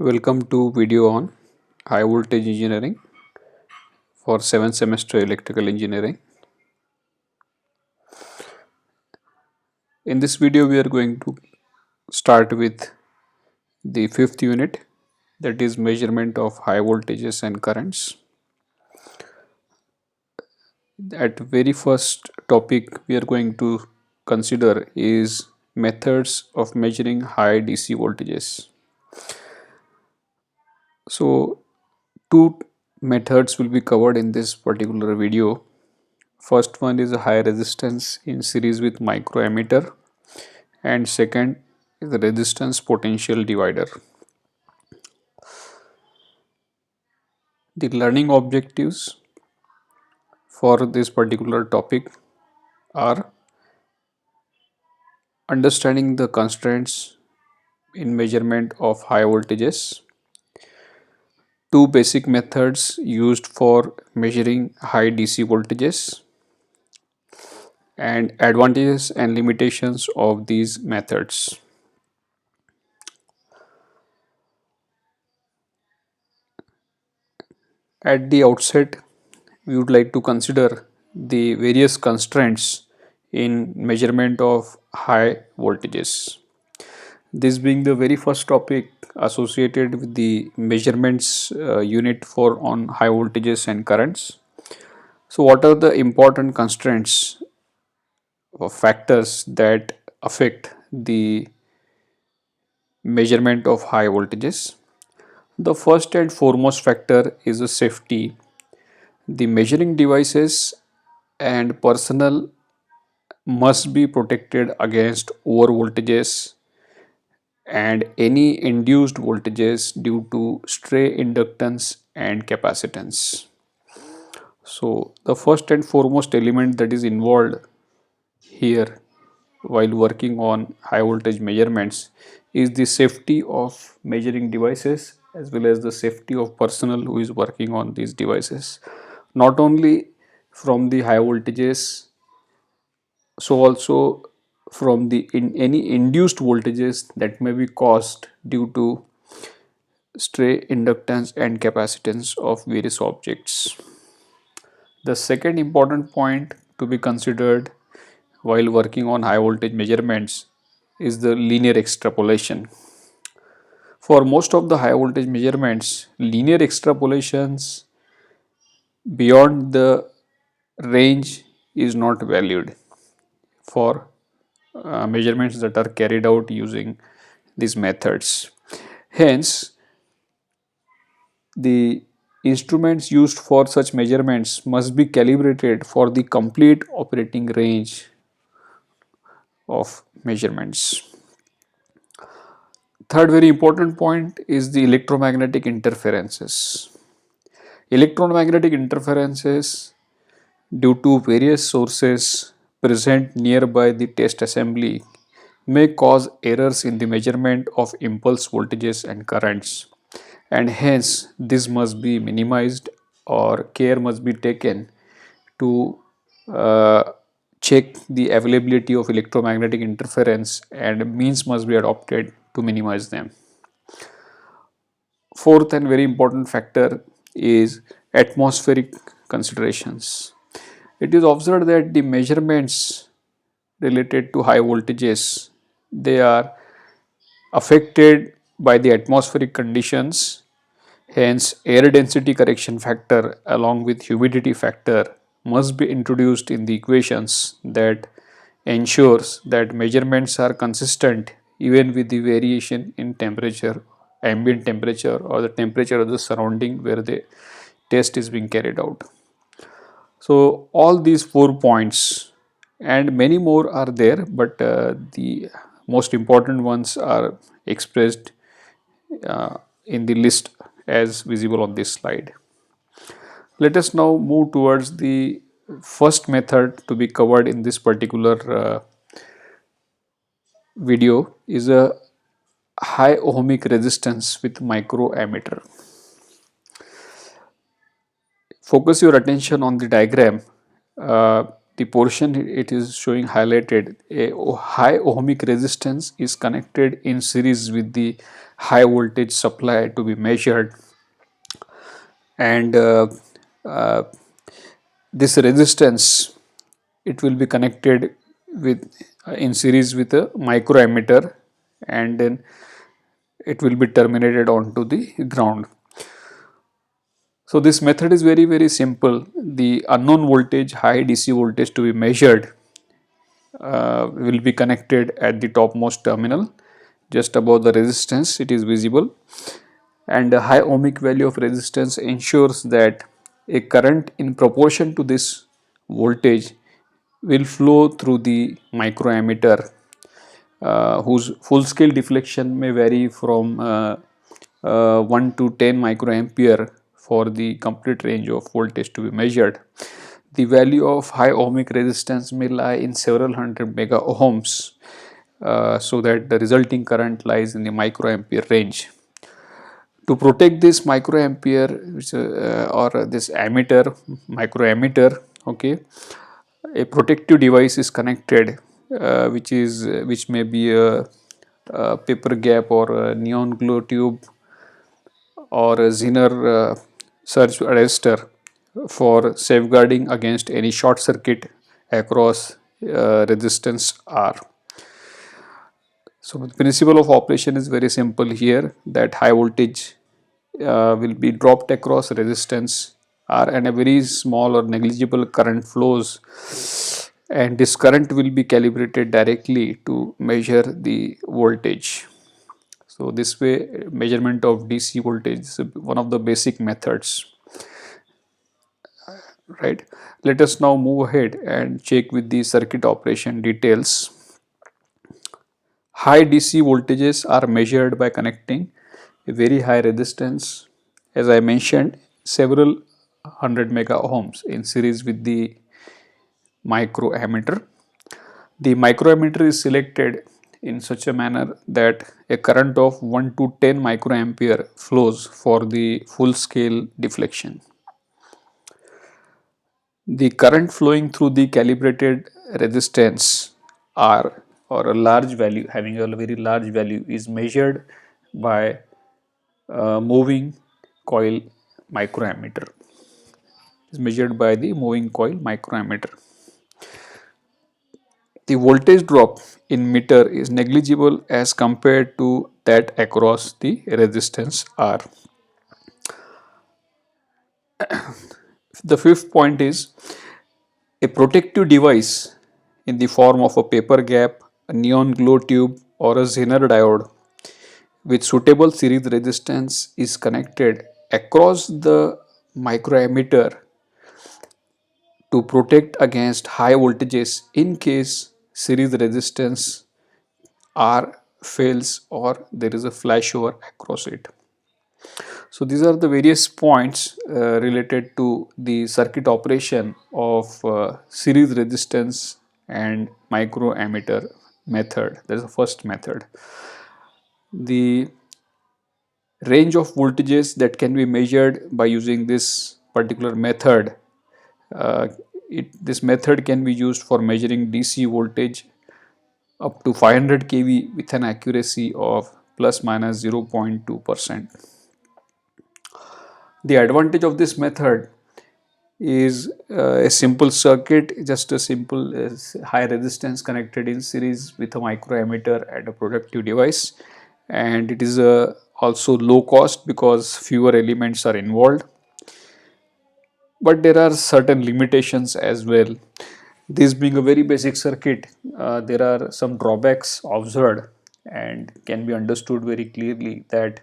Welcome to video on high voltage engineering for 7th semester electrical engineering. In this video we are going to start with the 5th unit, that is measurement of high voltages and currents. At very first topic we are going to consider is methods of measuring high DC voltages. So two methods will be covered in this particular video. First one is a high resistance in series with microammeter, and second is the resistance potential divider. The learning objectives for this particular topic are understanding the constraints in measurement of high voltages, two basic methods used for measuring high DC voltages, and advantages and limitations of these methods. At the outset, we would like to consider the various constraints in measurement of high voltages. This being the very first topic associated with the measurements unit for on high voltages and currents. So what are the important constraints or factors that affect the measurement of high voltages? The first and foremost factor is the safety. The measuring devices and personnel must be protected against over voltages and any induced voltages due to stray inductance and capacitance. So the first and foremost element that is involved here while working on high voltage measurements is the safety of measuring devices as well as the safety of personnel who is working on these devices, not only from the high voltages, so also from the any induced voltages that may be caused due to stray inductance and capacitance of various objects. The second important point to be considered while working on high voltage measurements is the linear extrapolation. For most of the high voltage measurements, linear extrapolations beyond the range is not valued for measurements that are carried out using these methods. Hence, the instruments used for such measurements must be calibrated for the complete operating range of measurements. Third very important point is the electromagnetic interferences. Electromagnetic interferences due to various sources present nearby the test assembly may cause errors in the measurement of impulse voltages and currents, and hence this must be minimized or care must be taken to uh, check the availability of electromagnetic interference, and means must be adopted to minimize them. Fourth and very important factor is atmospheric considerations. It is observed that the measurements related to high voltages, they are affected by the atmospheric conditions. Hence, air density correction factor along with humidity factor must be introduced in the equations that ensures that measurements are consistent even with the variation in temperature, ambient temperature, or the temperature of the surrounding where the test is being carried out. So all these 4 points and many more are there, but the most important ones are expressed in the list as visible on this slide. Let us now move towards the first method to be covered in this particular video is a high ohmic resistance with microammeter. Focus your attention on the diagram. the portion it is showing highlighted, a high ohmic resistance is connected in series with the high voltage supply to be measured, and uh, this resistance it will be connected with in series with a microammeter, and then it will be terminated onto the ground. So this method is very simple. The unknown voltage, high DC voltage to be measured, will be connected at the topmost terminal just above the resistance, it is visible, and a high ohmic value of resistance ensures that a current in proportion to this voltage will flow through the microammeter, whose full scale deflection may vary from 1 to 10 microampere for the complete range of voltage to be measured. The value of high ohmic resistance may lie in several hundred mega ohms, so that the resulting current lies in the microampere range. To protect this microampere, which, or this ammeter, microammeter, okay, a protective device is connected, which may be a paper gap or a neon glow tube or a Zener surge arrestor for safeguarding against any short circuit across resistance R. So the principle of operation is very simple here, that high voltage will be dropped across resistance R and a very small or negligible current flows, and this current will be calibrated directly to measure the voltage. So this way measurement of DC voltage is one of the basic methods, right. Let us now move ahead and check with the circuit operation details. High DC voltages are measured by connecting a very high resistance, as I mentioned, several hundred mega ohms in series with the microammeter. The microammeter is selected in such a manner that a current of 1 to 10 microampere flows for the full scale deflection. The current flowing through the calibrated resistance R, or a large value, having a very large value, is measured by moving coil microammeter. Is measured by the moving coil microammeter. The voltage drop in meter is negligible as compared to that across the resistance R. The fifth point is a protective device in the form of a paper gap, a neon glow tube, or a Zener diode with suitable series resistance is connected across the microammeter to protect against high voltages in case series resistance R fails or there is a flashover across it. So these are the various points related to the circuit operation of series resistance and microammeter method. That is the first method. The range of voltages that can be measured by using this particular method, uh, this method can be used for measuring DC voltage up to 500 kV with an accuracy of plus minus 0.2%. The advantage of this method is a simple circuit, just a simple high resistance connected in series with a microammeter and a productive device, and it is also low cost because fewer elements are involved. But there are certain limitations as well. This being a very basic circuit, there are some drawbacks observed and can be understood very clearly that,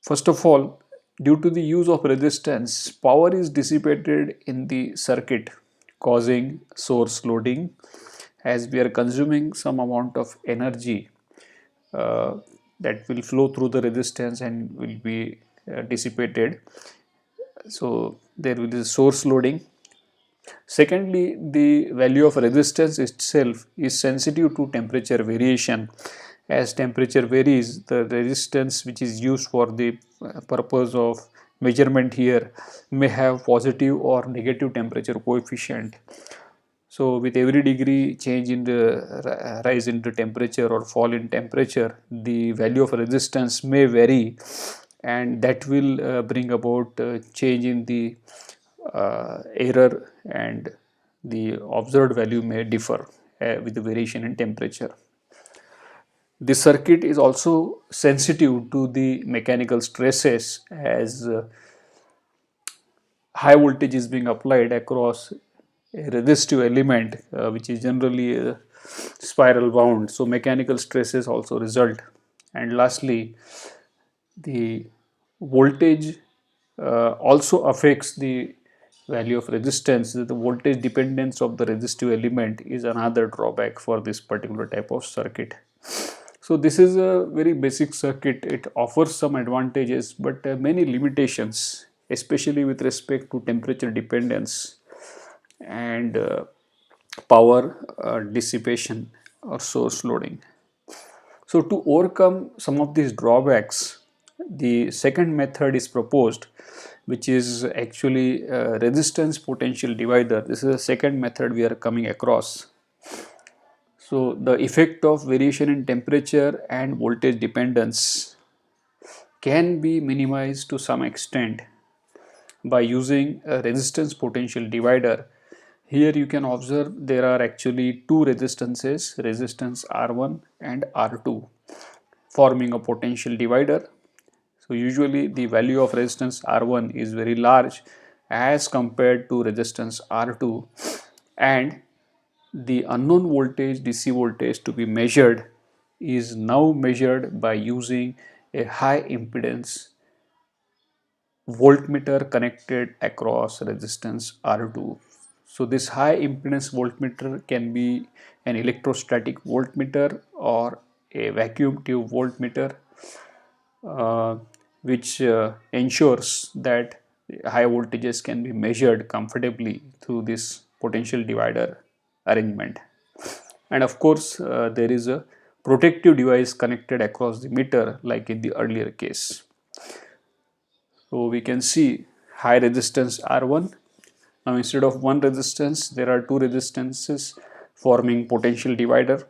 first of all, due to the use of resistance, power is dissipated in the circuit, causing source loading, as we are consuming some amount of energy uh, that will flow through the resistance and will be dissipated. So there will be source loading. Secondly, the value of resistance itself is sensitive to temperature variation. As temperature varies, the resistance which is used for the purpose of measurement here may have positive or negative temperature coefficient. So with every degree change in the rise in the temperature or fall in temperature, the value of resistance may vary, and that will bring about change in the error, and the observed value may differ with the variation in temperature. The circuit is also sensitive to the mechanical stresses, as high voltage is being applied across a resistive element, which is generally spiral wound, so mechanical stresses also result. And lastly, the voltage also affects the value of resistance. The voltage dependence of the resistive element is another drawback for this particular type of circuit. So this is a very basic circuit. It offers some advantages but many limitations, especially with respect to temperature dependence and power dissipation or source loading. So to overcome some of these drawbacks, the second method is proposed, which is actually a resistance potential divider. This is the second method we are coming across. So the effect of variation in temperature and voltage dependence can be minimized to some extent by using a resistance potential divider. Here you can observe there are actually two resistances, resistance R1 and R2, forming a potential divider. So usually the value of resistance R1 is very large as compared to resistance R2, and the unknown voltage, DC voltage, to be measured is now measured by using a high impedance voltmeter connected across resistance R2. So this high impedance voltmeter can be an electrostatic voltmeter or a vacuum tube voltmeter, uh, which ensures that high voltages can be measured comfortably through this potential divider arrangement. And of course, there is a protective device connected across the meter like in the earlier case. So we can see high resistance R1. Now instead of one resistance, there are two resistances forming potential divider.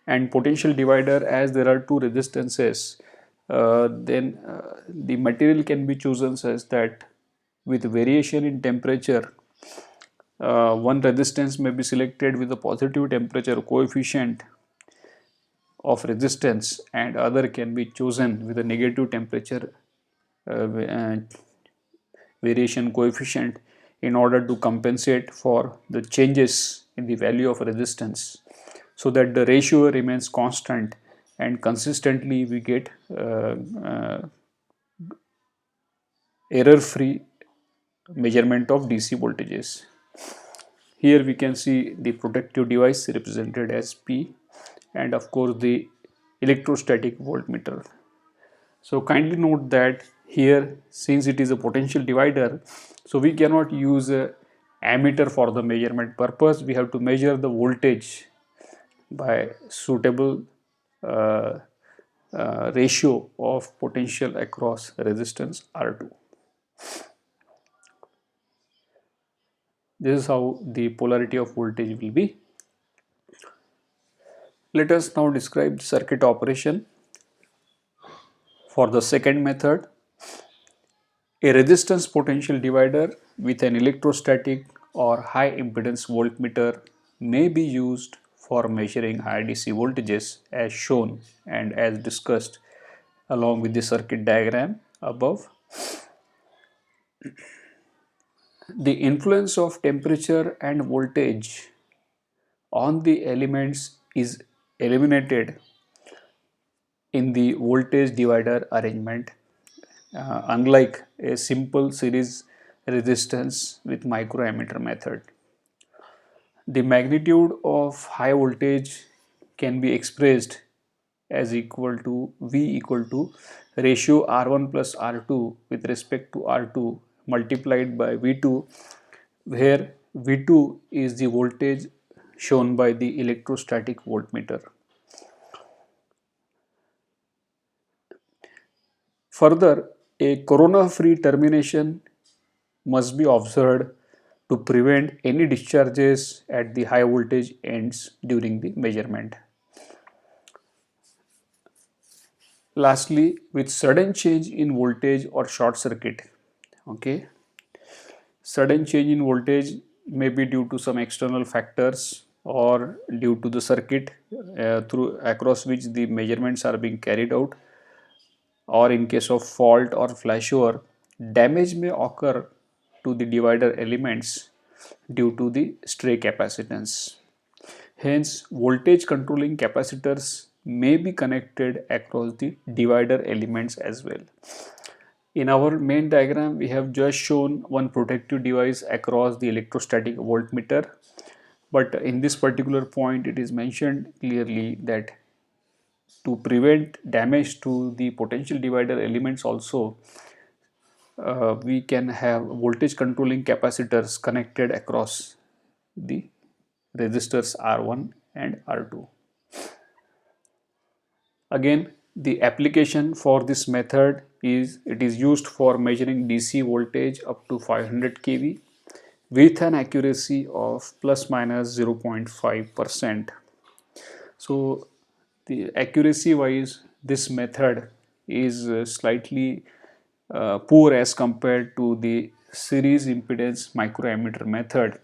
And potential divider, as there are two resistances, then the material can be chosen such that with variation in temperature, one resistance may be selected with a positive temperature coefficient of resistance, and other can be chosen with a negative temperature variation coefficient in order to compensate for the changes in the value of resistance, so that the ratio remains constant and consistently we get error free measurement of DC voltages. Here we can see the protective device represented as P, and of course the electrostatic voltmeter. So kindly note that here, since it is a potential divider, so we cannot use a ammeter for the measurement purpose. We have to measure the voltage by suitable uh, ratio of potential across resistance R2. This is how the polarity of voltage will be. Let us now describe the circuit operation for the second method. A resistance potential divider with an electrostatic or high impedance voltmeter may be used for measuring high DC voltages as shown and as discussed along with the circuit diagram above. The influence of temperature and voltage on the elements is eliminated in the voltage divider arrangement, unlike a simple series resistance with microammeter method. The magnitude of high voltage can be expressed as equal to V equal to ratio R1 plus R2 with respect to R2 multiplied by V2, where V2 is the voltage shown by the electrostatic voltmeter. Further, A corona-free termination must be observed to prevent any discharges at the high voltage ends during the measurement. Lastly, with sudden change in voltage or short circuit, okay, sudden change in voltage may be due to some external factors or due to the circuit through across which the measurements are being carried out, or in case of fault or flashover, damage may occur to the divider elements due to the stray capacitance. Hence, voltage controlling capacitors may be connected across the divider elements as well. In our main diagram, we have just shown one protective device across the electrostatic voltmeter, but in this particular point, it is mentioned clearly that to prevent damage to the potential divider elements also, we can have voltage controlling capacitors connected across the resistors R1 and R2. Again, the application for this method is it is used for measuring DC voltage up to 500 kV with an accuracy of plus minus 0.5%. So the accuracy wise, this method is slightly poor as compared to the series impedance microammeter method,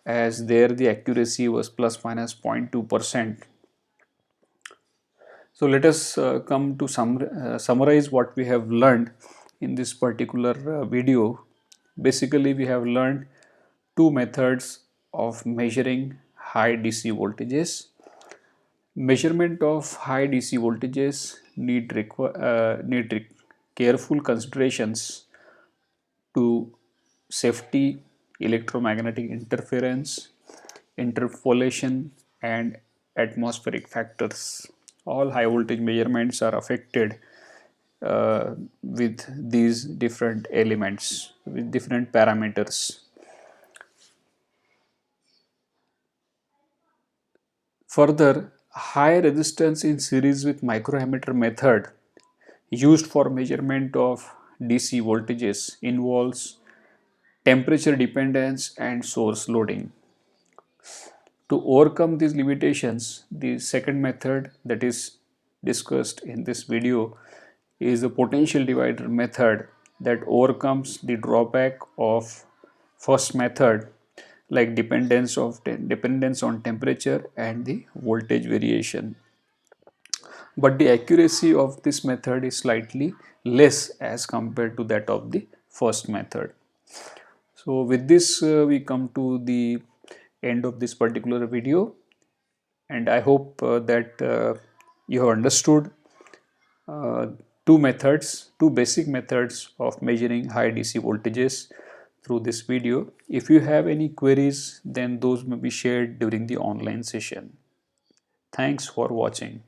as there the accuracy was plus minus 0.2%. So let us come to summarize what we have learned in this particular video. Basically, we have learned two methods of measuring high DC voltages. Measurement of high DC voltages need careful considerations to safety, electromagnetic interference, interpolation, and atmospheric factors. All high voltage measurements are affected with these different elements, with different parameters. Further, high resistance in series with microammeter method used for measurement of DC voltages involves temperature dependence and source loading. To overcome these limitations, the second method that is discussed in this video is the potential divider method that overcomes the drawback of first method, like dependence on temperature and the voltage variation. But the accuracy of this method is slightly less as compared to that of the first method. So with this we come to the end of this particular video, and I hope that you have understood uh, two basic methods of measuring high DC voltages through this video. If you have any queries, then those may be shared during the online session. Thanks for watching.